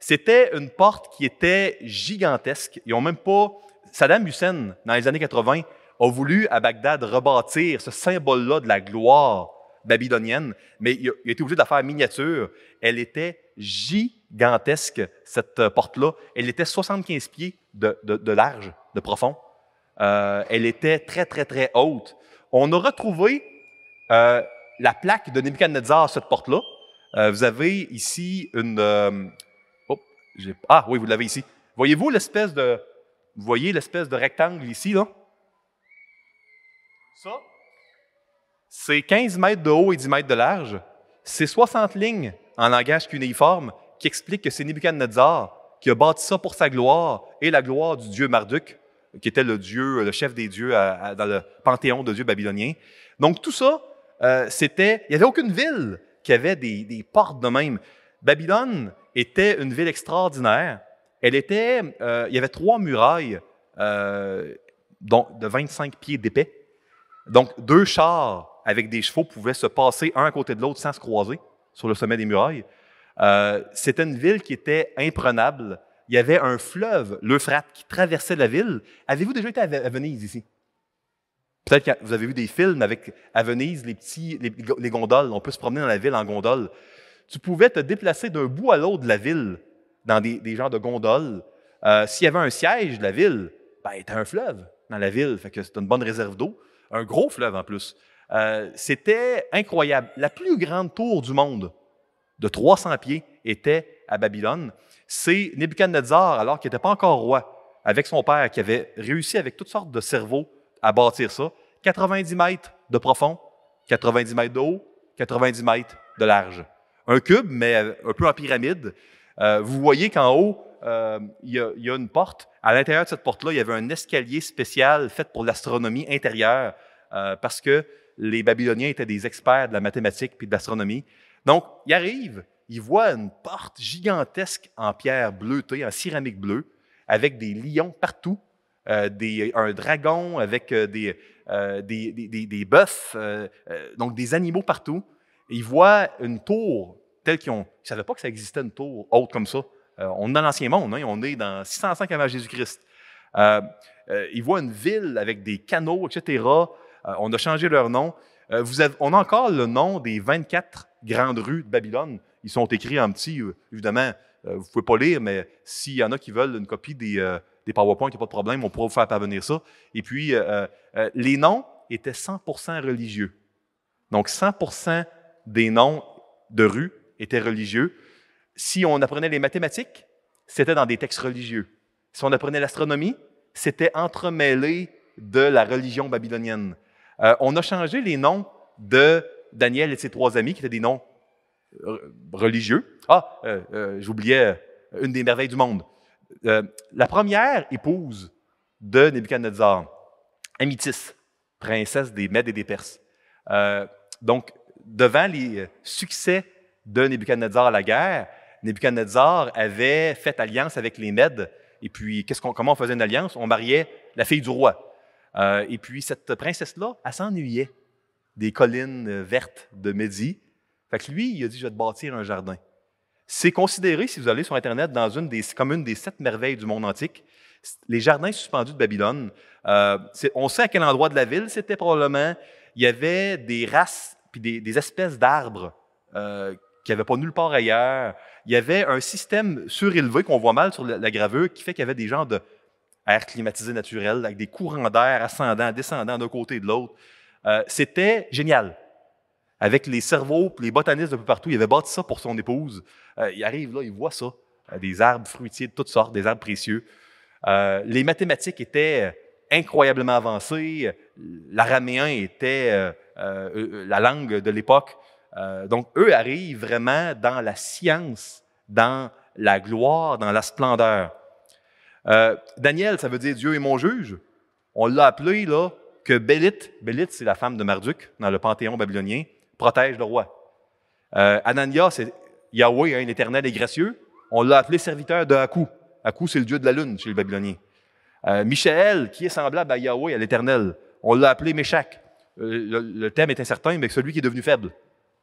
C'était une porte qui était gigantesque. Ils ont même pas... Saddam Hussein, dans les années 80, a voulu, à Bagdad, rebâtir ce symbole-là de la gloire babylonienne, mais il a été obligé de la faire miniature. Elle était gigantesque, cette porte-là. Elle était 75 pieds de large, de profond. Elle était très, très, très haute. On a retrouvé la plaque de Nebuchadnezzar, cette porte-là. Vous avez ici une... oui, vous l'avez ici. Voyez-vous l'espèce de... Vous voyez l'espèce de rectangle ici, là? Ça, c'est 15 mètres de haut et 10 mètres de large. C'est 60 lignes en langage cunéiforme qui expliquent que c'est Nebuchadnezzar qui a bâti ça pour sa gloire et la gloire du dieu Marduk, qui était le chef des dieux dans le panthéon de dieux babyloniens. Donc tout ça, il n'y avait aucune ville qui avait des portes de même. Babylone était une ville extraordinaire. Il y avait 3 murailles de 25 pieds d'épais. Donc 2 chars avec des chevaux pouvaient se passer un à côté de l'autre sans se croiser sur le sommet des murailles. C'était une ville qui était imprenable. Il y avait un fleuve, l'Euphrate, qui traversait la ville. Avez-vous déjà été à Venise ici? Peut-être que vous avez vu des films avec, à Venise, les gondoles. On peut se promener dans la ville en gondole. Tu pouvais te déplacer d'un bout à l'autre de la ville dans des genres de gondoles. S'il y avait un siège de la ville, ben, il y avait un fleuve dans la ville. Fait que c'était une bonne réserve d'eau. Un gros fleuve en plus. C'était incroyable. La plus grande tour du monde, de 300 pieds, était à Babylone. C'est Nebuchadnezzar, alors qu'il n'était pas encore roi, avec son père, qui avait réussi avec toutes sortes de cerveaux à bâtir ça. 90 mètres de profond, 90 mètres de haut, 90 mètres de large. Un cube, mais un peu en pyramide. Vous voyez qu'en haut, il y a une porte. À l'intérieur de cette porte-là, il y avait un escalier spécial fait pour l'astronomie intérieure, parce que les Babyloniens étaient des experts de la mathématique et de l'astronomie. Donc, ils arrivent, ils voient une porte gigantesque en pierre bleutée, en céramique bleue, avec des lions partout, un dragon avec des bœufs, donc des animaux partout. Et ils voient une tour telle qu'ils ne savaient pas que ça existait une tour haute comme ça. On est dans l'Ancien Monde, hein, on est dans 605 avant Jésus-Christ. Ils voient une ville avec des canaux, etc. On a changé leur nom. On a encore le nom des 24 grandes rues de Babylone. Ils sont écrits en petit, évidemment, vous ne pouvez pas lire, mais s'il y en a qui veulent une copie des PowerPoint, il n'y a pas de problème, on pourra vous faire parvenir ça. Et puis, les noms étaient 100% religieux. Donc, 100% des noms de rues étaient religieux. Si on apprenait les mathématiques, c'était dans des textes religieux. Si on apprenait l'astronomie, c'était entremêlé de la religion babylonienne. On a changé les noms de Daniel et de ses 3 amis, qui étaient des noms religieux. J'oubliais une des merveilles du monde. La première épouse de Nebuchadnezzar, Amytis, princesse des Mèdes et des Perses. Donc, devant les succès de Nebuchadnezzar à la guerre, Nebuchadnezzar avait fait alliance avec les Mèdes. Et puis, comment on faisait une alliance? On mariait la fille du roi. Et puis, cette princesse-là, elle s'ennuyait des collines vertes de Médie. Fait que lui, il a dit, je vais te bâtir un jardin. C'est considéré, si vous allez sur Internet, comme une des 7 merveilles du monde antique. Les jardins suspendus de Babylone. On sait à quel endroit de la ville c'était probablement. Il y avait des races puis des espèces d'arbres qu'il n'y avait pas nulle part ailleurs. Il y avait un système surélevé qu'on voit mal sur la gravure qui fait qu'il y avait des genres air climatisé naturel, avec des courants d'air ascendants, descendants d'un côté et de l'autre. C'était génial. Avec les cerveaux, les botanistes de peu partout, il avait bâti ça pour son épouse. Il arrive là, il voit ça, des arbres fruitiers de toutes sortes, des arbres précieux. Les mathématiques étaient incroyablement avancées. L'araméen était la langue de l'époque. Donc, eux arrivent vraiment dans la science, dans la gloire, dans la splendeur. Daniel, ça veut dire Dieu est mon juge. On l'a appelé là, que Bélite, c'est la femme de Marduk dans le panthéon babylonien, protège le roi. Anania, c'est Yahweh, hein, l'Éternel est gracieux. On l'a appelé serviteur de Hakou. Hakou, c'est le dieu de la lune chez les Babyloniens. Michaël, qui est semblable à Yahweh, à l'Éternel, on l'a appelé Méshach. Le thème est incertain, mais celui qui est devenu faible.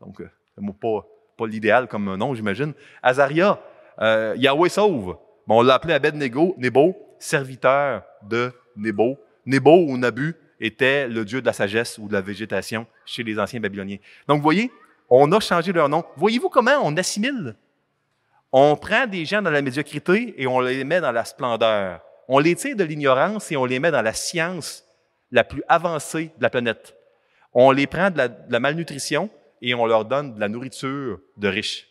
Donc, pas l'idéal comme nom, j'imagine. Azaria, Yahweh sauve. Bon, on l'a appelé Nebo, serviteur de Nebo. Nebo ou Nabu était le dieu de la sagesse ou de la végétation chez les anciens Babyloniens. Donc, vous voyez, on a changé leur nom. Voyez-vous comment on assimile? On prend des gens dans la médiocrité et on les met dans la splendeur. On les tire de l'ignorance et on les met dans la science la plus avancée de la planète. On les prend de la malnutrition et on leur donne de la nourriture de riches.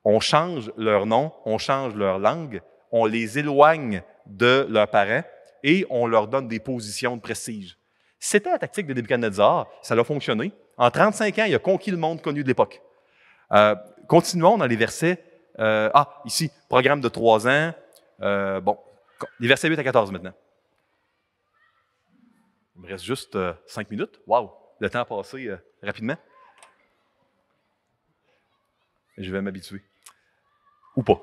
On change leur nom, on change leur langue, on les éloigne de leurs parents et on leur donne des positions de prestige. C'était la tactique de Nebuchadnezzar, ça a fonctionné. En 35 ans, il a conquis le monde connu de l'époque. Continuons dans les versets. Ici, programme de 3 ans. Les versets 8 à 14 maintenant. Il me reste juste 5 minutes. Wow, le temps a passé rapidement. Je vais m'habituer. Ou pas.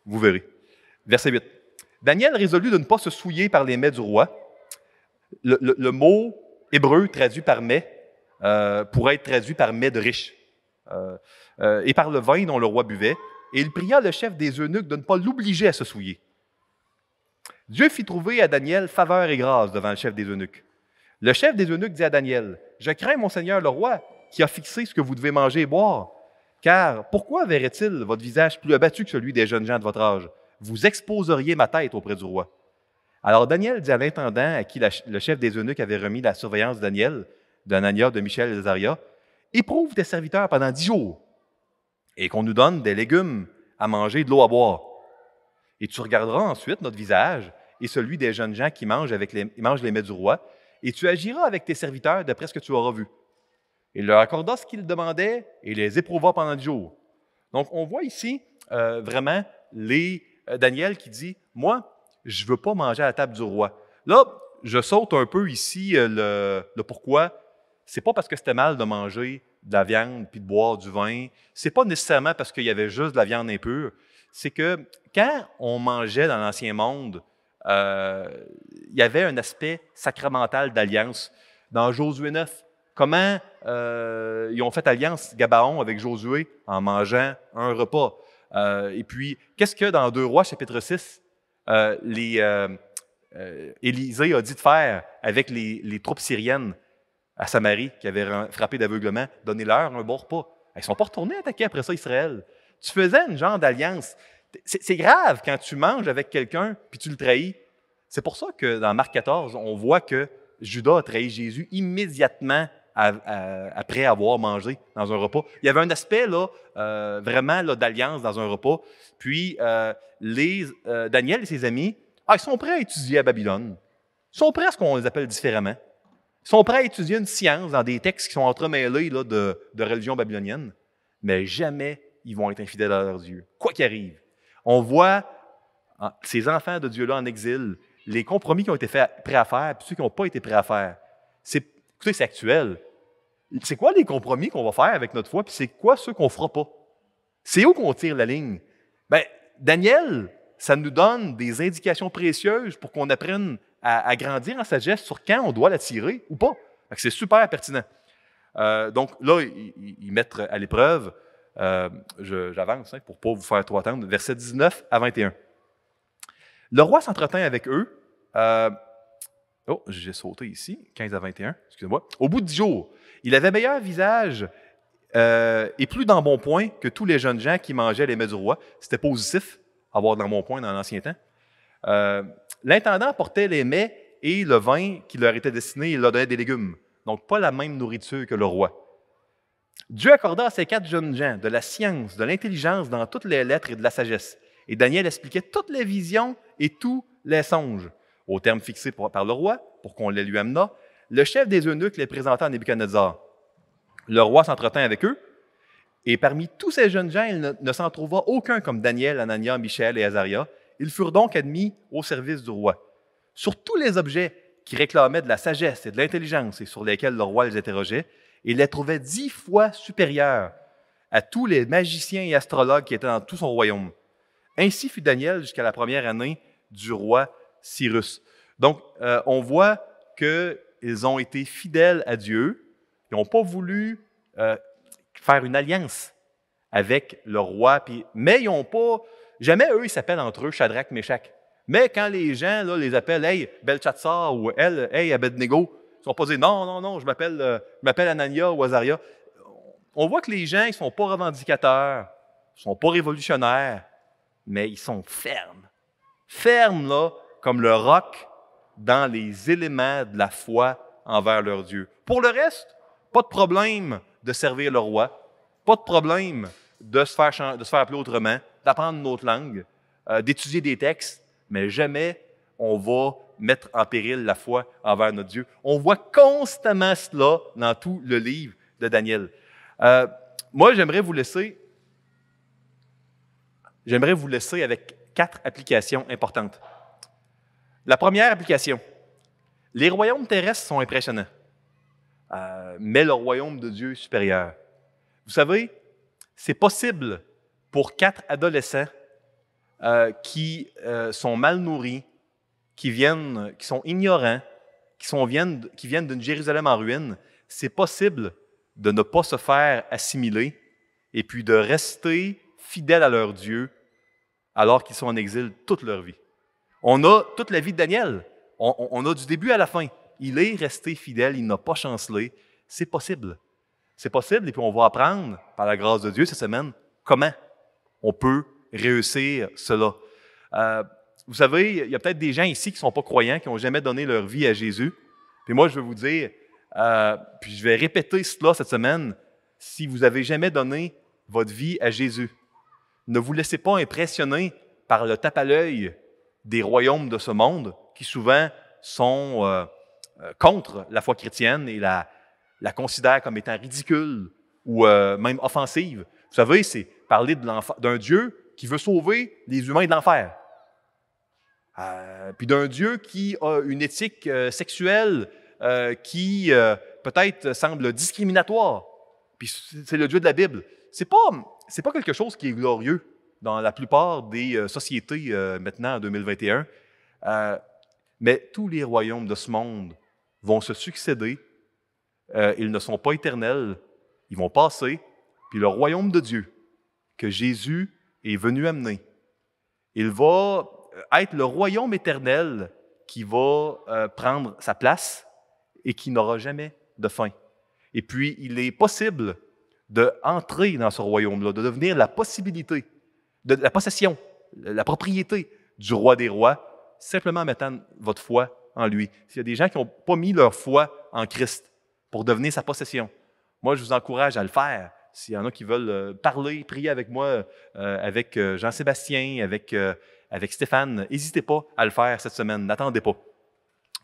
Vous verrez. Verset 8. Daniel résolut de ne pas se souiller par les mets du roi. Le mot hébreu traduit par mets pourrait être traduit par mets de riche. Et par le vin dont le roi buvait. Et il pria le chef des eunuques de ne pas l'obliger à se souiller. Dieu fit trouver à Daniel faveur et grâce devant le chef des eunuques. Le chef des eunuques dit à Daniel, « Je crains mon seigneur le roi, qui a fixé ce que vous devez manger et boire. Car pourquoi verrait-il votre visage plus abattu que celui des jeunes gens de votre âge? Vous exposeriez ma tête auprès du roi. » Alors Daniel dit à l'intendant à qui le chef des eunuques avait remis la surveillance de Daniel, d'Anania, de Michel et d'Azaria, « Éprouve tes serviteurs pendant 10 jours, et qu'on nous donne des légumes à manger et de l'eau à boire. Et tu regarderas ensuite notre visage et celui des jeunes gens qui mangent les mets du roi, et tu agiras avec tes serviteurs d'après ce que tu auras vu. » Il leur accorda ce qu'ils demandaient et les éprouva pendant 10 jours. Donc, on voit ici vraiment Daniel qui dit, « Moi, je ne veux pas manger à la table du roi. » Là, je saute un peu ici le pourquoi. C'est pas parce que c'était mal de manger de la viande puis de boire du vin. C'est pas nécessairement parce qu'il y avait juste de la viande impure. C'est que quand on mangeait dans l'Ancien Monde, il y avait un aspect sacramental d'alliance. Dans Josué 9, comment ils ont fait alliance, Gabaon, avec Josué, en mangeant un repas. Et puis, qu'est-ce que dans 2 Rois, chapitre 6, Élisée a dit de faire avec les troupes syriennes à Samarie, qui avaient frappé d'aveuglement, donnez-leur un bon repas. Ils ne sont pas retournés attaquer après ça Israël. Tu faisais une genre d'alliance. C'est grave quand tu manges avec quelqu'un puis tu le trahis. C'est pour ça que dans Marc 14, on voit que Judas a trahi Jésus immédiatement après avoir mangé dans un repas. Il y avait un aspect vraiment d'alliance dans un repas. Puis Daniel et ses amis, ils sont prêts à étudier à Babylone. Ils sont prêts à ce qu'on les appelle différemment. Ils sont prêts à étudier une science dans des textes qui sont entremêlés de religion babylonienne, mais jamais ils vont être infidèles à leur Dieu, quoi qu'il arrive. On voit ces enfants de Dieu-là en exil, les compromis qui ont été prêts à faire, puis ceux qui n'ont pas été prêts à faire. Écoutez, c'est actuel. C'est quoi les compromis qu'on va faire avec notre foi, puis c'est quoi ceux qu'on ne fera pas? C'est où qu'on tire la ligne? Bien, Daniel, ça nous donne des indications précieuses pour qu'on apprenne à grandir en sagesse sur quand on doit la tirer ou pas. C'est super pertinent. Donc là, ils mettent à l'épreuve, j'avance pour ne pas vous faire trop attendre, versets 19 à 21. Le roi s'entretint avec eux. J'ai sauté ici, 15 à 21, excusez-moi. Au bout de 10 jours, il avait meilleur visage et plus d'embonpoint que tous les jeunes gens qui mangeaient les mets du roi. C'était positif, avoir de l'embonpoint dans l'ancien temps. L'intendant portait les mets et le vin qui leur était destiné, il leur donnait des légumes. Donc, pas la même nourriture que le roi. Dieu accorda à ces 4 jeunes gens de la science, de l'intelligence dans toutes les lettres et de la sagesse. Et Daniel expliquait toutes les visions et tous les songes. Au terme fixé par le roi, pour qu'on les lui amena, le chef des eunuques les présenta à Nebuchadnezzar. Le roi s'entretint avec eux, et parmi tous ces jeunes gens, il ne s'en trouva aucun comme Daniel, Anania, Michaël et Azaria. Ils furent donc admis au service du roi. Sur tous les objets qui réclamaient de la sagesse et de l'intelligence et sur lesquels le roi les interrogeait, il les trouvait 10 fois supérieurs à tous les magiciens et astrologues qui étaient dans tout son royaume. Ainsi fut Daniel jusqu'à la première année du roi Cyrus. Donc, on voit qu'ils ont été fidèles à Dieu. Ils n'ont pas voulu faire une alliance avec le roi, mais ils n'ont pas... Jamais eux, ils s'appellent entre eux Shadrach, Meshach. Mais quand les gens là, les appellent « Hey, Belshazzar » ou « Hey, Abednego », ils ne sont pas dit « Non, je m'appelle Anania ou Azaria ». On voit que les gens, ils ne sont pas revendicateurs, ils ne sont pas révolutionnaires, mais ils sont fermes. Fermes, là, comme le roc dans les éléments de la foi envers leur Dieu. Pour le reste, pas de problème de servir le roi, pas de problème de se faire appeler autrement, d'apprendre une autre langue, d'étudier des textes, mais jamais on va mettre en péril la foi envers notre Dieu. On voit constamment cela dans tout le livre de Daniel. Moi, j'aimerais vous laisser avec 4 applications importantes. La première application, les royaumes terrestres sont impressionnants, mais le royaume de Dieu est supérieur. Vous savez, c'est possible pour 4 adolescents qui sont mal nourris, qui sont ignorants, qui viennent d'une Jérusalem en ruine, c'est possible de ne pas se faire assimiler et puis de rester fidèles à leur Dieu alors qu'ils sont en exil toute leur vie. On a toute la vie de Daniel. On a du début à la fin. Il est resté fidèle, il n'a pas chancelé. C'est possible. C'est possible et puis on va apprendre, par la grâce de Dieu, cette semaine, comment on peut réussir cela. Vous savez, il y a peut-être des gens ici qui ne sont pas croyants, qui n'ont jamais donné leur vie à Jésus. Puis moi, je veux vous dire, puis je vais répéter cela cette semaine, si vous n'avez jamais donné votre vie à Jésus, ne vous laissez pas impressionner par le tape à l'œil des royaumes de ce monde qui souvent sont contre la foi chrétienne et la considèrent comme étant ridicule ou même offensive. Vous savez, c'est parler d'un Dieu qui veut sauver les humains de l'enfer. Puis d'un Dieu qui a une éthique sexuelle qui peut-être semble discriminatoire. Puis c'est le Dieu de la Bible. C'est pas quelque chose qui est glorieux dans la plupart des sociétés maintenant en 2021. Mais tous les royaumes de ce monde vont se succéder. Ils ne sont pas éternels. Ils vont passer. Puis le royaume de Dieu que Jésus est venu amener, il va être le royaume éternel qui va prendre sa place et qui n'aura jamais de fin. Et puis, il est possible d'entrer dans ce royaume-là, de devenir la possibilité, la possession, la propriété du roi des rois, simplement en mettant votre foi en lui. S'il y a des gens qui n'ont pas mis leur foi en Christ pour devenir sa possession, moi, je vous encourage à le faire. S'il y en a qui veulent parler, prier avec moi, avec Jean-Sébastien, avec Stéphane, n'hésitez pas à le faire cette semaine, n'attendez pas.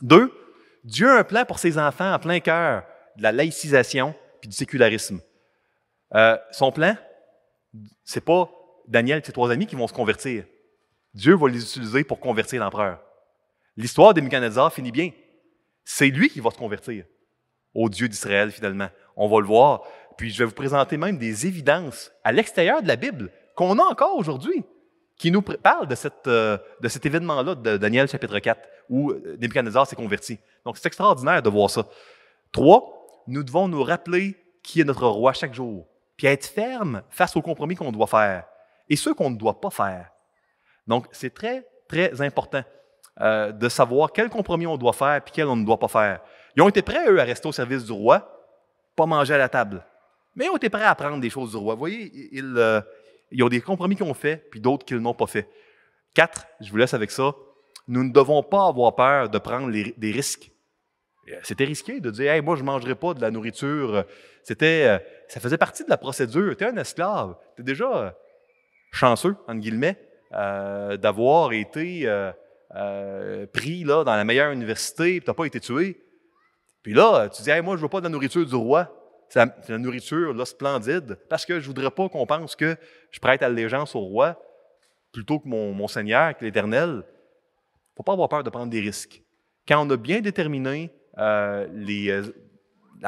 2, Dieu a un plan pour ses enfants en plein cœur de la laïcisation puis du sécularisme. Son plan, c'est pas Daniel et ses 3 amis qui vont se convertir. Dieu va les utiliser pour convertir l'empereur. L'histoire de Nebuchadnezzar finit bien. C'est lui qui va se convertir au Dieu d'Israël, finalement. On va le voir. Puis je vais vous présenter même des évidences à l'extérieur de la Bible qu'on a encore aujourd'hui, qui nous parlent de cet événement-là de Daniel chapitre 4, où Nebuchadnezzar s'est converti. Donc, c'est extraordinaire de voir ça. 3, nous devons nous rappeler qui est notre roi chaque jour, puis être ferme face aux compromis qu'on doit faire et ceux qu'on ne doit pas faire. Donc, c'est très, très important de savoir quel compromis on doit faire puis quel on ne doit pas faire. Ils ont été prêts, eux, à rester au service du roi, pas manger à la table. Mais ils ont été prêts à apprendre des choses du roi. Vous voyez, ils ont des compromis qu'ils ont faits, puis d'autres qu'ils n'ont pas fait. 4, je vous laisse avec ça. Nous ne devons pas avoir peur de prendre des risques. C'était risqué de dire « Hey, moi, je ne mangerai pas de la nourriture. » Ça faisait partie de la procédure. Tu es un esclave. Tu es déjà chanceux, entre guillemets, d'avoir été pris là, dans la meilleure université et tu n'as pas été tué. Puis là, tu dis hey, « Moi, je ne veux pas de la nourriture du roi. C'est la nourriture là, splendide parce que je ne voudrais pas qu'on pense que je prête allégeance au roi plutôt que mon Seigneur, que l'Éternel. » Il ne faut pas avoir peur de prendre des risques. Quand on a bien déterminé la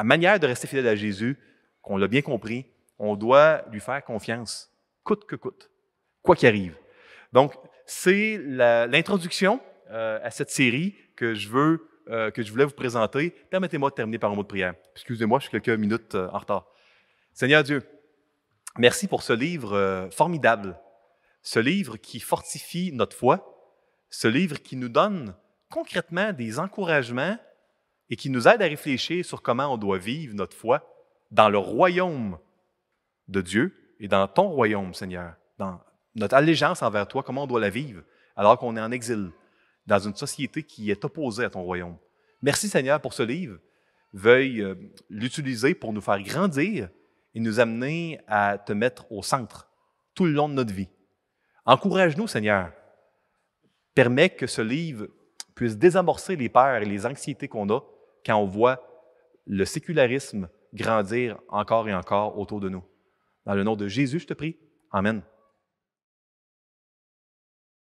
manière de rester fidèle à Jésus, qu'on l'a bien compris, on doit lui faire confiance, coûte que coûte, quoi qu'il arrive. Donc, c'est l'introduction à cette série que je voulais vous présenter. Permettez-moi de terminer par un mot de prière. Excusez-moi, je suis quelques minutes en retard. Seigneur Dieu, merci pour ce livre formidable, ce livre qui fortifie notre foi, ce livre qui nous donne concrètement des encouragements et qui nous aide à réfléchir sur comment on doit vivre notre foi dans le royaume de Dieu et dans ton royaume, Seigneur, dans notre allégeance envers toi, comment on doit la vivre alors qu'on est en exil, dans une société qui est opposée à ton royaume. Merci, Seigneur, pour ce livre. Veuille l'utiliser pour nous faire grandir et nous amener à te mettre au centre tout le long de notre vie. Encourage-nous, Seigneur. Permets que ce livre puisse désamorcer les peurs et les anxiétés qu'on a quand on voit le sécularisme grandir encore et encore autour de nous. Dans le nom de Jésus, je te prie. Amen.